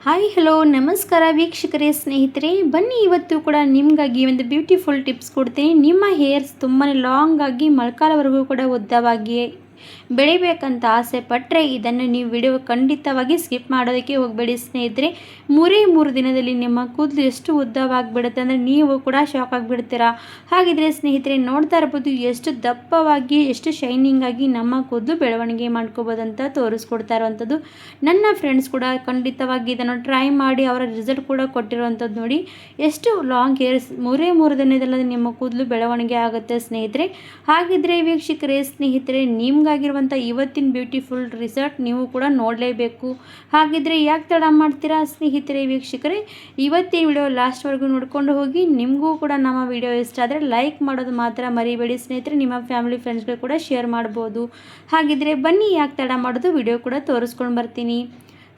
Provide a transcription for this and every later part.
Hi hello ನಮಸ್ಕಾರ ವೀಕ್ಷಕರೇ ಸ್ನೇಹಿತರೆ, ಬನ್ನಿ ಇವತ್ತು ಕೂಡ ನಿಮಗಾಗಿ ಒಂದು ಬ್ಯೂಟಿಫುಲ್ ಟಿಪ್ಸ್ ಕೊಡ್ತೀನಿ. ನಿಮ್ಮ ಹೇರ್ಸ್ ತುಂಬಾ ಲಾಂಗ್ ಆಗಿ ಮೊಳಕಾಲವರೆಗೂ ಕೂಡ ಉದ್ದವಾಗಿ ಬೆಳಿಬೇಕಂತ ಆಸೆ ಪಟ್ಟರೆ ಇದನ್ನು ನೀವು ವಿಡಿಯೋ ಖಂಡಿತವಾಗಿ ಸ್ಕಿಪ್ ಮಾಡೋದಕ್ಕೆ ಹೋಗಬೇಡಿ ಸ್ನೇಹಿತರೆ. ಮೂರು ದಿನದಲ್ಲಿ ನಿಮ್ಮ ಕೂದಲು ಎಷ್ಟು ಉದ್ದವಾಗಿಬಿಡುತ್ತೆ ಅಂದರೆ ನೀವು ಕೂಡ ಶಾಕ್ ಆಗಿಬಿಡ್ತೀರಾ. ಹಾಗಿದ್ರೆ ಸ್ನೇಹಿತರೆ ನೋಡ್ತಾ ಇರ್ಬೋದು ಎಷ್ಟು ದಪ್ಪವಾಗಿ ಎಷ್ಟು ಶೈನಿಂಗ್ ಆಗಿ ನಮ್ಮ ಕೂದಲು ಬೆಳವಣಿಗೆ ಮಾಡ್ಕೋಬೋದಂತ ತೋರಿಸ್ಕೊಡ್ತಾ ಇರುವಂಥದ್ದು. ನನ್ನ ಫ್ರೆಂಡ್ಸ್ ಕೂಡ ಖಂಡಿತವಾಗಿ ಇದನ್ನು ಟ್ರೈ ಮಾಡಿ ಅವರ ರಿಸಲ್ಟ್ ಕೂಡ ಕೊಟ್ಟಿರುವಂಥದ್ದು. ನೋಡಿ ಎಷ್ಟು ಲಾಂಗ್ ಹೇರ್ಸ್ ಮೂರು ದಿನದಲ್ಲಿ ನಿಮ್ಮ ಕೂದಲು ಬೆಳವಣಿಗೆ ಆಗುತ್ತೆ ಸ್ನೇಹಿತರೆ. ಹಾಗಿದ್ರೆ ವೀಕ್ಷಕರೇ ಸ್ನೇಹಿತರೆ ನಿಮ್ಗಾಗಿರುವಂಥ ಇವತ್ತಿನ ಬ್ಯೂಟಿಫುಲ್ ರಿಸಲ್ಟ್ ನೀವು ಕೂಡ ನೋಡಲೇಬೇಕು. ಹಾಗಿದ್ರೆ ಯಾಕೆ ತಡ ಮಾಡ್ತೀರಾ ಸ್ನೇಹಿತರೆ ವೀಕ್ಷಕರೇ, ಇವತ್ತಿನ ವಿಡಿಯೋ ಲಾಸ್ಟ್ವರೆಗೂ ನೋಡ್ಕೊಂಡು ಹೋಗಿ. ನಿಮಗೂ ಕೂಡ ನಮ್ಮ ವಿಡಿಯೋ ಇಷ್ಟ ಆದರೆ ಲೈಕ್ ಮಾಡೋದು ಮಾತ್ರ ಮರಿಬೇಡಿ ಸ್ನೇಹಿತರೆ. ನಿಮ್ಮ ಫ್ಯಾಮಿಲಿ ಫ್ರೆಂಡ್ಸ್ಗಳು ಕೂಡ ಶೇರ್ ಮಾಡ್ಬೋದು. ಹಾಗಿದ್ರೆ ಬನ್ನಿ ಯಾಕೆ ತಡ ಮಾಡೋದು, ವಿಡಿಯೋ ಕೂಡ ತೋರಿಸ್ಕೊಂಡು ಬರ್ತೀನಿ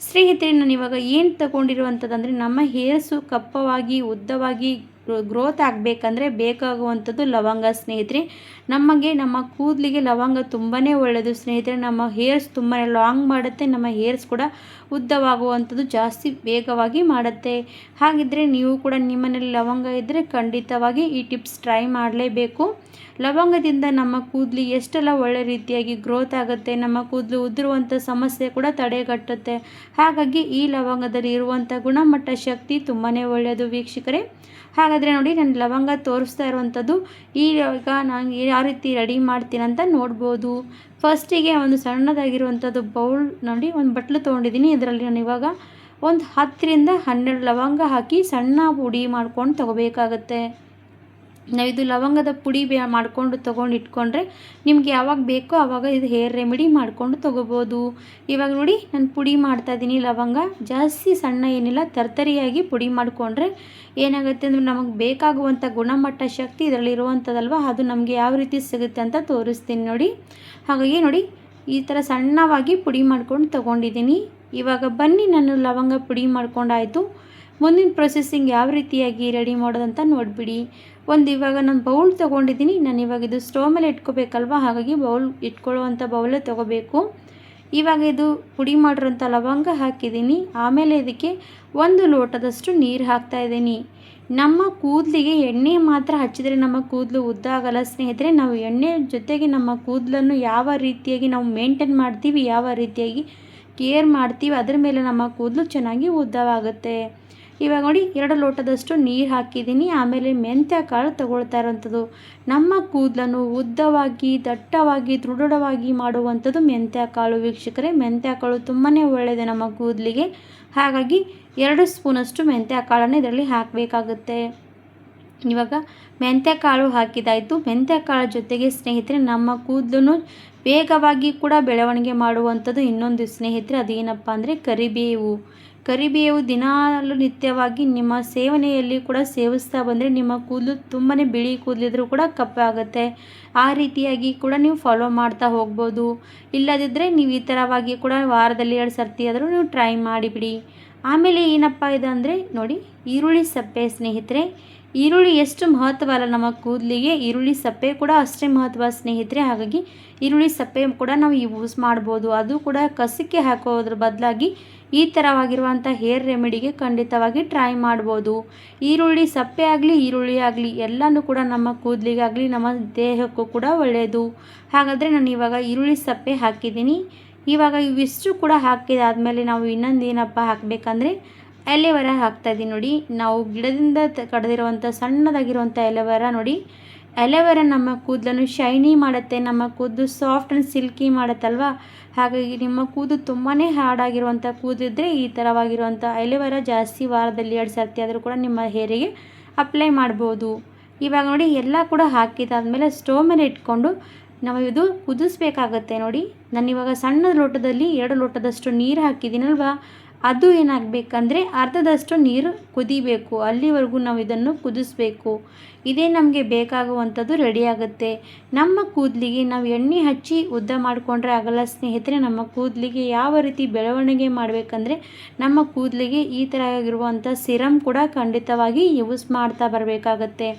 ಸ್ನೇಹಿತರೆ. ನಾನು ಇವಾಗ ಏನು ತಗೊಂಡಿರುವಂಥದ್ದು ನಮ್ಮ ಹೇರ್ಸು ಕಪ್ಪವಾಗಿ ಉದ್ದವಾಗಿ ಗ್ರೋತ್ ಆಗಬೇಕಂದ್ರೆ ಬೇಕಾಗುವಂಥದ್ದು ಲವಂಗ ಸ್ನೇಹಿತರೆ. ನಮ್ಮ ಕೂದಲಿಗೆ ಲವಂಗ ತುಂಬಾ ಒಳ್ಳೆಯದು ಸ್ನೇಹಿತರೆ. ನಮ್ಮ ಹೇರ್ಸ್ ತುಂಬಾ ಲಾಂಗ್ ಮಾಡುತ್ತೆ, ನಮ್ಮ ಹೇರ್ಸ್ ಕೂಡ ಉದ್ದವಾಗುವಂಥದ್ದು ಜಾಸ್ತಿ ವೇಗವಾಗಿ ಮಾಡುತ್ತೆ. ಹಾಗಿದ್ದರೆ ನೀವು ಕೂಡ ನಿಮ್ಮನೇಲಿ ಲವಂಗ ಇದ್ದರೆ ಖಂಡಿತವಾಗಿ ಈ ಟಿಪ್ಸ್ ಟ್ರೈ ಮಾಡಲೇಬೇಕು. ಲವಂಗದಿಂದ ನಮ್ಮ ಕೂದಲು ಎಷ್ಟೆಲ್ಲ ಒಳ್ಳೆ ರೀತಿಯಾಗಿ ಗ್ರೋತ್ ಆಗುತ್ತೆ, ನಮ್ಮ ಕೂದಲು ಉದುರುವಂಥ ಸಮಸ್ಯೆ ಕೂಡ ತಡೆಗಟ್ಟುತ್ತೆ. ಹಾಗಾಗಿ ಈ ಲವಂಗದಲ್ಲಿ ಇರುವಂಥ ಗುಣಮಟ್ಟ ಶಕ್ತಿ ತುಂಬಾ ಒಳ್ಳೆಯದು ವೀಕ್ಷಕರೇ. ಹಾಗಾದರೆ ನೋಡಿ ನಾನು ಲವಂಗ ತೋರಿಸ್ತಾ ಇರುವಂಥದ್ದು. ಈಗ ನಾನು ಯಾವ ರೀತಿ ರೆಡಿ ಮಾಡ್ತೀನಿ ಅಂತ ನೋಡ್ಬೋದು. ಫಸ್ಟಿಗೆ ಒಂದು ಸಣ್ಣದಾಗಿರುವಂಥದ್ದು ಬೌಲ್ ನೋಡಿ, ಒಂದು ಬಟ್ಲು ತೊಗೊಂಡಿದ್ದೀನಿ. ಇದರಲ್ಲಿ ನಾನು ಇವಾಗ ಒಂದು 10ರಿಂದ 12 ಲವಂಗ ಹಾಕಿ ಸಣ್ಣ ಪುಡಿ ಮಾಡ್ಕೊಂಡು ತೊಗೋಬೇಕಾಗತ್ತೆ. ಇದು ಲವಂಗದ ಪುಡಿ ಮಾಡಿಕೊಂಡು ತೊಗೊಂಡು ಇಟ್ಕೊಂಡ್ರೆ ನಿಮಗೆ ಯಾವಾಗ ಬೇಕೋ ಆವಾಗ ಇದು ಹೇರ್ ರೆಮಿಡಿ ಮಾಡಿಕೊಂಡು ತೊಗೋಬೋದು. ಇವಾಗ ನೋಡಿ ನಾನು ಪುಡಿ ಮಾಡ್ತಾಯಿದ್ದೀನಿ. ಲವಂಗ ಜಾಸ್ತಿ ಸಣ್ಣ ಏನಿಲ್ಲ, ತರ್ತರಿಯಾಗಿ ಪುಡಿ ಮಾಡಿಕೊಂಡ್ರೆ ಏನಾಗುತ್ತೆ ಅಂದರೆ ನಮಗೆ ಬೇಕಾಗುವಂಥ ಗುಣಮಟ್ಟ ಶಕ್ತಿ ಇದರಲ್ಲಿ ಇರುವಂಥದ್ದಲ್ವ, ಅದು ನಮಗೆ ಯಾವ ರೀತಿ ಸಿಗುತ್ತೆ ಅಂತ ತೋರಿಸ್ತೀನಿ ನೋಡಿ. ಹಾಗಾಗಿ ನೋಡಿ ಈ ಥರ ಸಣ್ಣವಾಗಿ ಪುಡಿ ಮಾಡ್ಕೊಂಡು ತೊಗೊಂಡಿದ್ದೀನಿ. ಇವಾಗ ಬನ್ನಿ ನಾನು ಲವಂಗ ಪುಡಿ ಮಾಡ್ಕೊಂಡಾಯಿತು. ಮುಂದಿನ ಪ್ರೊಸೆಸಿಂಗ್ ಯಾವ ರೀತಿಯಾಗಿ ರೆಡಿ ಮಾಡೋದಂತ ನೋಡಿಬಿಡಿ. ಇವಾಗ ನಾನು ಬೌಲ್ ತೊಗೊಂಡಿದ್ದೀನಿ. ನಾನು ಇವಾಗ ಇದು ಸ್ಟವ್ ಮೇಲೆ ಇಟ್ಕೋಬೇಕಲ್ವ, ಹಾಗಾಗಿ ಬೌಲ್ ಇಟ್ಕೊಳ್ಳುವಂಥ ಬೌಲೇ ತೊಗೋಬೇಕು. ಇವಾಗ ಇದು ಪುಡಿ ಮಾಡಿರೋಂಥ ಲವಂಗ ಹಾಕಿದ್ದೀನಿ. ಆಮೇಲೆ ಇದಕ್ಕೆ 1 ಲೋಟದಷ್ಟು ನೀರು ಹಾಕ್ತಾಯಿದ್ದೀನಿ. ನಮ್ಮ ಕೂದಲಿಗೆ ಎಣ್ಣೆ ಮಾತ್ರ ಹಚ್ಚಿದರೆ ನಮ್ಮ ಕೂದಲು ಉದ್ದ ಆಗಲ್ಲ ಸ್ನೇಹಿತರೆ. ನಾವು ಎಣ್ಣೆ ಜೊತೆಗೆ ನಮ್ಮ ಕೂದಲನ್ನು ಯಾವ ರೀತಿಯಾಗಿ ನಾವು ಮೇಂಟೈನ್ ಮಾಡ್ತೀವಿ, ಯಾವ ರೀತಿಯಾಗಿ ಕೇರ್ ಮಾಡ್ತೀವಿ, ಅದರ ಮೇಲೆ ನಮ್ಮ ಕೂದಲು ಚೆನ್ನಾಗಿ ಉದ್ದವಾಗುತ್ತೆ. ಇವಾಗ ನೋಡಿ 2 ಲೋಟದಷ್ಟು ನೀರು ಹಾಕಿದ್ದೀನಿ. ಆಮೇಲೆ ಮೆಂತ್ಯ ಕಾಳು ತಗೊಳ್ತಾ ಇರೋವಂಥದ್ದು. ನಮ್ಮ ಕೂದಲನ್ನು ಉದ್ದವಾಗಿ ದಟ್ಟವಾಗಿ ದೃಢವಾಗಿ ಮಾಡುವಂಥದ್ದು ಮೆಂತ್ಯ ಕಾಳು ವೀಕ್ಷಕರೇ. ಮೆಂತ್ಯ ಕಾಳು ತುಂಬಾ ಒಳ್ಳೆಯದು ನಮ್ಮ ಕೂದಲಿಗೆ. ಹಾಗಾಗಿ 2 ಸ್ಪೂನಷ್ಟು ಮೆಂತ್ಯ ಕಾಳನ್ನು ಇದರಲ್ಲಿ ಹಾಕಬೇಕಾಗುತ್ತೆ. ಇವಾಗ ಮೆಂತ್ಯ ಕಾಳು ಹಾಕಿದಾಯಿತು. ಮೆಂತ್ಯ ಕಾಳು ಜೊತೆಗೆ ಸ್ನೇಹಿತರೆ ನಮ್ಮ ಕೂದಲು ವೇಗವಾಗಿ ಕೂಡ ಬೆಳವಣಿಗೆ ಮಾಡುವಂಥದ್ದು ಇನ್ನೊಂದು ಸ್ನೇಹಿತರೆ, ಅದೇನಪ್ಪ ಅಂದರೆ ಕರಿಬೇವು ದಿನಾಲು ನಿತ್ಯವಾಗಿ ನಿಮ್ಮ ಸೇವನೆಯಲ್ಲಿ ಕೂಡ ಸೇವಿಸ್ತಾ ಬಂದರೆ ನಿಮ್ಮ ಕೂದಲು ತುಂಬಾ ಬಿಳಿ ಕೂದಲಿದ್ರೂ ಕೂಡ ಕಪ್ಪಾಗುತ್ತೆ. ಆ ರೀತಿಯಾಗಿ ಕೂಡ ನೀವು ಫಾಲೋ ಮಾಡ್ತಾ ಹೋಗ್ಬೋದು. ಇಲ್ಲದಿದ್ದರೆ ನೀವು ಈ ಥರವಾಗಿ ಕೂಡ ವಾರದಲ್ಲಿ 2 ಸರ್ತಿ ಆದರೂ ನೀವು ಟ್ರೈ ಮಾಡಿಬಿಡಿ. ಆಮೇಲೆ ಏನಪ್ಪ ಇದೆ ಅಂದರೆ ನೋಡಿ ಈರುಳ್ಳಿ ಸಪ್ಪೆ ಸ್ನೇಹಿತರೆ. ಈರುಳ್ಳಿ ಎಷ್ಟು ಮಹತ್ವ ಅಲ್ಲ ನಮ್ಮ ಕೂದಲಿಗೆ, ಈರುಳ್ಳಿ ಸಪ್ಪೆ ಕೂಡ ಅಷ್ಟೇ ಮಹತ್ವ ಸ್ನೇಹಿತರೆ. ಹಾಗಾಗಿ ಈರುಳ್ಳಿ ಸಪ್ಪೆ ಕೂಡ ನಾವು ಯೂಸ್ ಮಾಡ್ಬೋದು. ಅದು ಕೂಡ ಕಸಕ್ಕೆ ಹಾಕೋದ್ರ ಬದಲಾಗಿ ಈ ಥರವಾಗಿರುವಂಥ ಹೇರ್ ರೆಮಿಡಿಗೆ ಖಂಡಿತವಾಗಿ ಟ್ರೈ ಮಾಡ್ಬೋದು. ಈರುಳ್ಳಿ ಸಪ್ಪೆ ಆಗಲಿ ಈರುಳ್ಳಿ ಆಗಲಿ ಎಲ್ಲನೂ ಕೂಡ ನಮ್ಮ ಕೂದಲಿಗಾಗಲಿ ನಮ್ಮ ದೇಹಕ್ಕೂ ಕೂಡ ಒಳ್ಳೆಯದು. ಹಾಗಾದರೆ ನಾನು ಇವಾಗ ಈರುಳ್ಳಿ ಸಪ್ಪೆ ಹಾಕಿದ್ದೀನಿ. ಇವಾಗ ಇವಿಷ್ಟು ಕೂಡ ಹಾಕಿದಾದಮೇಲೆ ನಾವು ಇನ್ನೊಂದು ಏನಪ್ಪ ಹಾಕಬೇಕಂದ್ರೆ ಎಲೆವರ ಹಾಕ್ತಾಯಿದ್ದೀನಿ. ನೋಡಿ ನಾವು ಗಿಡದಿಂದ ಕಡ್ದಿರುವಂಥ ಸಣ್ಣದಾಗಿರುವಂಥ ಎಲೆವರ ನೋಡಿ. ಎಲೆವರ ನಮ್ಮ ಕೂದಲನ್ನು ಶೈನಿ ಮಾಡುತ್ತೆ, ನಮ್ಮ ಕೂದಲು ಸಾಫ್ಟ್ ಆ್ಯಂಡ್ ಸಿಲ್ಕಿ ಮಾಡುತ್ತಲ್ವ. ಹಾಗಾಗಿ ನಿಮ್ಮ ಕೂದಲು ತುಂಬಾ ಹಾರ್ಡಾಗಿರುವಂಥ ಕೂದಲಿದ್ರೆ ಈ ಥರವಾಗಿರುವಂಥ ಎಲೆವರ ಜಾಸ್ತಿ ವಾರದಲ್ಲಿ 2 ಸರ್ತಿ ಆದರೂ ಕೂಡ ನಿಮ್ಮ ಹೇರಿಗೆ ಅಪ್ಲೈ ಮಾಡ್ಬೋದು. ಇವಾಗ ನೋಡಿ ಎಲ್ಲ ಕೂಡ ಹಾಕಿದಾದ್ಮೇಲೆ ಸ್ಟವ್ ಮೇಲೆ ಇಟ್ಕೊಂಡು ನಾವು ಇದು ಕುದಿಸ್ಬೇಕಾಗತ್ತೆ. ನೋಡಿ ನಾನಿವಾಗ ಸಣ್ಣ ಲೋಟದಲ್ಲಿ 2 ಲೋಟದಷ್ಟು ನೀರು ಹಾಕಿದ್ದೀನಲ್ವ, ಅದು ಏನಾಗಬೇಕಂದ್ರೆ ಅರ್ಧದಷ್ಟು ನೀರು ಕುದಿಬೇಕು. ಅಲ್ಲಿವರೆಗೂ ನಾವು ಇದನ್ನು ಕುದಿಸ್ಬೇಕು. ಇದೇ ನಮಗೆ ಬೇಕಾಗುವಂಥದ್ದು ರೆಡಿ ಆಗುತ್ತೆ. ನಮ್ಮ ಕೂದಲಿಗೆ ನಾವು ಎಣ್ಣೆ ಹಚ್ಚಿ ಉದ್ದ ಮಾಡಿಕೊಂಡ್ರೆ ಆಗಲ್ಲ ಸ್ನೇಹಿತರೆ. ನಮ್ಮ ಕೂದಲಿಗೆ ಯಾವ ರೀತಿ ಬೆಳವಣಿಗೆ ಮಾಡಬೇಕಂದ್ರೆ ನಮ್ಮ ಕೂದಲಿಗೆ ಈ ಥರ ಆಗಿರುವಂಥ ಸಿರಮ್ ಕೂಡ ಖಂಡಿತವಾಗಿ ಯೂಸ್ ಮಾಡ್ತಾ ಬರಬೇಕಾಗತ್ತೆ.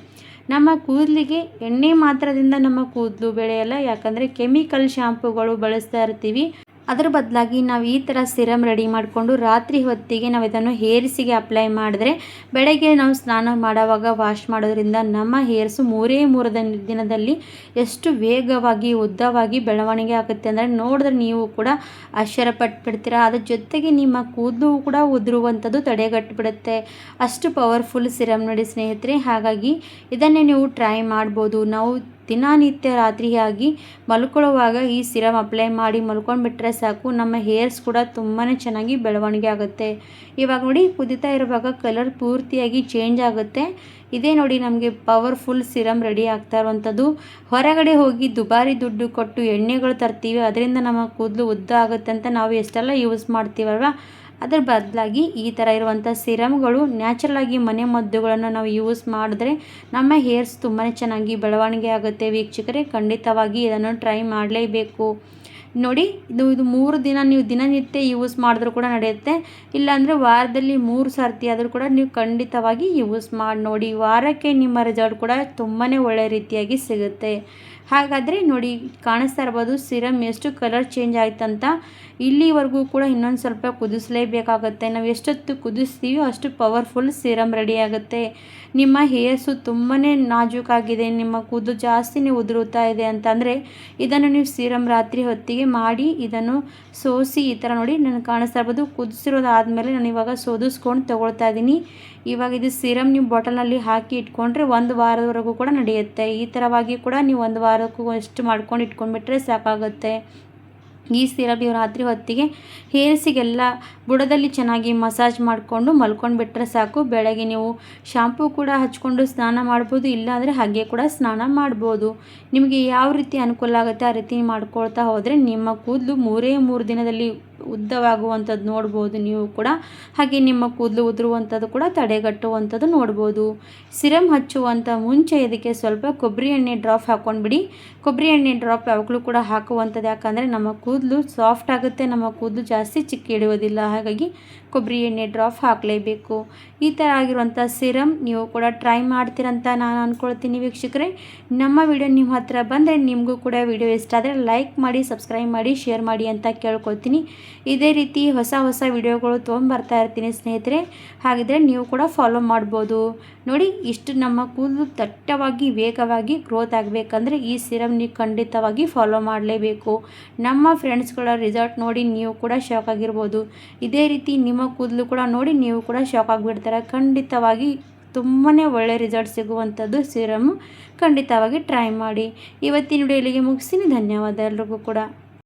ನಮ್ಮ ಕೂದಲಿಗೆ ಎಣ್ಣೆ ಮಾತ್ರದಿಂದ ನಮ್ಮ ಕೂದಲು ಬೆಳೆಯಲ್ಲ, ಯಾಕಂದರೆ ಕೆಮಿಕಲ್ ಶಾಂಪೂಗಳು ಬಳಸ್ತಾ ಇರ್ತೀವಿ. ಅದರ ಬದಲಾಗಿ ನಾವು ಈ ಥರ ಸಿರಮ್ ರೆಡಿ ಮಾಡಿಕೊಂಡು ರಾತ್ರಿ ಹೊತ್ತಿಗೆ ನಾವು ಇದನ್ನು ಹೇರ್ಸಿಗೆ ಅಪ್ಲೈ ಮಾಡಿದ್ರೆ ಬೆಳಗ್ಗೆ ನಾವು ಸ್ನಾನ ಮಾಡುವಾಗ ವಾಶ್ ಮಾಡೋದ್ರಿಂದ ನಮ್ಮ ಹೇರ್ಸು ಮೂರು ದಿನದಲ್ಲಿ ಎಷ್ಟು ವೇಗವಾಗಿ ಉದ್ದವಾಗಿ ಬೆಳವಣಿಗೆ ಆಗುತ್ತೆ ಅಂದರೆ ನೋಡಿದ್ರೆ ನೀವು ಕೂಡ ಆಶ್ಚರ್ಯಪಟ್ಬಿಡ್ತೀರ. ಅದ್ರ ಜೊತೆಗೆ ನಿಮ್ಮ ಕೂದಲು ಕೂಡ ಉದುರುವಂಥದ್ದು ತಡೆಗಟ್ಟಿಬಿಡುತ್ತೆ. ಅಷ್ಟು ಪವರ್ಫುಲ್ ಸಿರಮ್ ನೋಡಿ ಸ್ನೇಹಿತರೆ. ಹಾಗಾಗಿ ಇದನ್ನೇ ನೀವು ಟ್ರೈ ಮಾಡ್ಬೋದು. ನಾವು ದಿನನಿತ್ಯ ರಾತ್ರಿಯಾಗಿ ಮಲ್ಕೊಳ್ಳುವಾಗ ಈ ಸಿರಮ್ ಅಪ್ಲೈ ಮಾಡಿ ಮಲ್ಕೊಂಡ್ಬಿಟ್ರೆ ಸಾಕು, ನಮ್ಮ ಹೇರ್ಸ್ ಕೂಡ ತುಂಬಾ ಚೆನ್ನಾಗಿ ಬೆಳವಣಿಗೆ ಆಗುತ್ತೆ. ಇವಾಗ ನೋಡಿ ಕುದಿತಾ ಇರುವಾಗ ಕಲರ್ ಪೂರ್ತಿಯಾಗಿ ಚೇಂಜ್ ಆಗುತ್ತೆ. ಇದೇ ನೋಡಿ ನಮಗೆ ಪವರ್ಫುಲ್ ಸಿರಮ್ ರೆಡಿ ಆಗ್ತಾ ಇರುವಂಥದ್ದು. ಹೊರಗಡೆ ಹೋಗಿ ದುಬಾರಿ ದುಡ್ಡು ಕೊಟ್ಟು ಎಣ್ಣೆಗಳು ತರ್ತೀವಿ, ಅದರಿಂದ ನಮ್ಮ ಕೂದಲು ಉದ್ದ ಆಗುತ್ತೆ ಅಂತ ನಾವು ಎಷ್ಟೆಲ್ಲ ಯೂಸ್ ಮಾಡ್ತೀವಲ್ವ, ಅದರ ಬದಲಾಗಿ ಈ ಥರ ಇರುವಂಥ ಸಿರಮ್ಗಳು ನ್ಯಾಚುರಲಾಗಿ ಮನೆ ಮದ್ದುಗಳನ್ನು ನಾವು ಯೂಸ್ ಮಾಡಿದ್ರೆ ನಮ್ಮ ಹೇರ್ಸ್ ತುಂಬಾ ಚೆನ್ನಾಗಿ ಬೆಳವಣಿಗೆ ಆಗುತ್ತೆ. ವೀಕ್ಷಕರೇ, ಖಂಡಿತವಾಗಿ ಇದನ್ನು ಟ್ರೈ ಮಾಡಲೇಬೇಕು. ನೋಡಿ, ಇದು 3 ದಿನ ನೀವು ದಿನನಿತ್ಯ ಯೂಸ್ ಮಾಡಿದ್ರೂ ಕೂಡ ನಡೆಯುತ್ತೆ. ಇಲ್ಲಾಂದರೆ ವಾರದಲ್ಲಿ 3 ಸರ್ತಿ ಆದರೂ ಕೂಡ ನೀವು ಖಂಡಿತವಾಗಿ ಯೂಸ್ ಮಾಡಿ ನೋಡಿ. ವಾರಕ್ಕೆ ನಿಮ್ಮ ರಿಸಲ್ಟ್ ಕೂಡ ತುಂಬಾ ಒಳ್ಳೆಯ ರೀತಿಯಾಗಿ ಸಿಗುತ್ತೆ. ಹಾಗಾದರೆ ನೋಡಿ, ಕಾಣಿಸ್ತಾ ಇರ್ಬೋದು ಸಿರಮ್ ಎಷ್ಟು ಕಲರ್ ಚೇಂಜ್ ಆಯ್ತಂತ. ಇಲ್ಲಿವರೆಗೂ ಕೂಡ ಇನ್ನೊಂದು ಸ್ವಲ್ಪ ಕುದಿಸಲೇಬೇಕಾಗತ್ತೆ. ನಾವು ಎಷ್ಟೊತ್ತು ಕುದಿಸ್ತೀವೋ ಅಷ್ಟು ಪವರ್ಫುಲ್ ಸಿರಮ್ ರೆಡಿ ಆಗುತ್ತೆ. ನಿಮ್ಮ ಹೇರ್ಸು ತುಂಬಾ ನಾಜೂಕಾಗಿದೆ, ನಿಮ್ಮ ಕೂದಲು ಜಾಸ್ತಿನೇ ಉದುರುತ್ತಾ ಇದೆ ಅಂತಂದರೆ ಇದನ್ನು ನೀವು ಸಿರಮ್ ರಾತ್ರಿ ಹೊತ್ತಿಗೆ ಮಾಡಿ ಇದನ್ನು ಸೋಸಿ ಈ ಥರ ನೋಡಿ ನನಗೆ ಕಾಣಿಸ್ತಾ ಇರ್ಬೋದು. ಕುದಿಸಿರೋದಾದಮೇಲೆ ನಾನು ಇವಾಗ ಸೋದಿಸ್ಕೊಂಡು ತೊಗೊಳ್ತಾ ಇದ್ದೀನಿ. ಇವಾಗ ಇದು ಸಿರಮ್ ನೀವು ಬಾಟಲ್ನಲ್ಲಿ ಹಾಕಿ ಇಟ್ಕೊಂಡ್ರೆ 1 ವಾರದವರೆಗೂ ಕೂಡ ನಡೆಯುತ್ತೆ. ಈ ಥರವಾಗಿ ಕೂಡ ನೀವು 1 ವಾರಕ್ಕೂ ಅಷ್ಟು ಮಾಡ್ಕೊಂಡು ಇಟ್ಕೊಂಡ್ಬಿಟ್ರೆ ಸಾಕಾಗುತ್ತೆ. ಈ ಸಿರಪ್ ನೀವು ರಾತ್ರಿ ಹೊತ್ತಿಗೆ ಹೇರ್ಸಿಗೆಲ್ಲ ಬುಡದಲ್ಲಿ ಚೆನ್ನಾಗಿ ಮಸಾಜ್ ಮಾಡಿಕೊಂಡು ಮಲ್ಕೊಂಡ್ಬಿಟ್ರೆ ಸಾಕು. ಬೆಳಗ್ಗೆ ನೀವು ಶಾಂಪೂ ಕೂಡ ಹಚ್ಕೊಂಡು ಸ್ನಾನ ಮಾಡ್ಬೋದು, ಇಲ್ಲಾಂದರೆ ಹಾಗೆ ಕೂಡ ಸ್ನಾನ ಮಾಡ್ಬೋದು. ನಿಮಗೆ ಯಾವ ರೀತಿ ಅನುಕೂಲ ಆಗುತ್ತೆ ಆ ರೀತಿ ಮಾಡ್ಕೊಳ್ತಾ ಹೋದರೆ ನಿಮ್ಮ ಕೂದಲು 3 ದಿನದಲ್ಲಿ ಉದ್ದವಾಗುವಂಥದ್ದು ನೋಡ್ಬೋದು ನೀವು ಕೂಡ. ಹಾಗೆ ನಿಮ್ಮ ಕೂದಲು ಉದುರುವಂಥದ್ದು ಕೂಡ ತಡೆಗಟ್ಟುವಂಥದ್ದು ನೋಡ್ಬೋದು. ಸಿರಮ್ ಹಚ್ಚುವಂಥ ಮುಂಚೆ ಇದಕ್ಕೆ ಸ್ವಲ್ಪ ಕೊಬ್ಬರಿ ಎಣ್ಣೆ ಡ್ರಾಪ್ ಹಾಕ್ಕೊಂಡ್ಬಿಡಿ. ಕೊಬ್ಬರಿ ಎಣ್ಣೆ ಡ್ರಾಪ್ ಯಾವಾಗಲೂ ಕೂಡ ಹಾಕುವಂಥದ್ದು, ಯಾಕಂದರೆ ನಮ್ಮ ಕೂದಲು ಸಾಫ್ಟ್ ಆಗುತ್ತೆ, ನಮ್ಮ ಕೂದಲು ಜಾಸ್ತಿ ಚಿಕ್ಕ ಹಿಡಿಯೋದಿಲ್ಲ. ಹಾಗಾಗಿ ಕೊಬ್ಬರಿ ಎಣ್ಣೆ ಡ್ರಾಪ್ ಹಾಕಲೇಬೇಕು. ಈ ಥರ ಆಗಿರುವಂಥ ಸಿರಮ್ ನೀವು ಕೂಡ ಟ್ರೈ ಮಾಡ್ತೀರಂತ ನಾನು ಅಂದ್ಕೊಳ್ತೀನಿ. ವೀಕ್ಷಕರೇ, ನಮ್ಮ ವಿಡಿಯೋ ನಿಮ್ಮ ಹತ್ರ ಬಂದರೆ ನಿಮಗೂ ಕೂಡ ವಿಡಿಯೋ ಇಷ್ಟ ಆದರೆ ಲೈಕ್ ಮಾಡಿ, ಸಬ್ಸ್ಕ್ರೈಬ್ ಮಾಡಿ, ಶೇರ್ ಮಾಡಿ ಅಂತ ಕೇಳ್ಕೊಳ್ತೀನಿ. ಇದೇ ರೀತಿ ಹೊಸ ವಿಡಿಯೋಗಳು ತೊಗೊಂಬರ್ತಾ ಇರ್ತೀನಿ ಸ್ನೇಹಿತರೆ. ಹಾಗಿದ್ರೆ ನೀವು ಕೂಡ ಫಾಲೋ ಮಾಡ್ಬೋದು. ನೋಡಿ, ಇಷ್ಟು ನಮ್ಮ ಕೂದಲು ದಟ್ಟವಾಗಿ ವೇಗವಾಗಿ ಗ್ರೋತ್ ಆಗಬೇಕಂದ್ರೆ ಈ ಸಿರಮ್ ನೀವು ಖಂಡಿತವಾಗಿ ಫಾಲೋ ಮಾಡಲೇಬೇಕು. ನಮ್ಮ ಫ್ರೆಂಡ್ಸ್ಗಳ ರಿಸಲ್ಟ್ ನೋಡಿ ನೀವು ಕೂಡ ಶಾಕ್ ಆಗಿರ್ಬೋದು. ಇದೇ ರೀತಿ ನಿಮ್ಮ ಕೂದಲು ಕೂಡ ನೋಡಿ ನೀವು ಕೂಡ ಶಾಕ್ ಆಗಿಬಿಡ್ತಾರೆ. ಖಂಡಿತವಾಗಿ ತುಂಬಾ ಒಳ್ಳೆ ರಿಸಲ್ಟ್ ಸಿಗುವಂಥದ್ದು ಸಿರಮ್. ಖಂಡಿತವಾಗಿ ಟ್ರೈ ಮಾಡಿ. ಇವತ್ತಿನ ವಿಡಿಯೋ ಇಲ್ಲಿಗೆ ಮುಗಿಸ್ತೀನಿ. ಧನ್ಯವಾದ ಎಲ್ರಿಗೂ ಕೂಡ.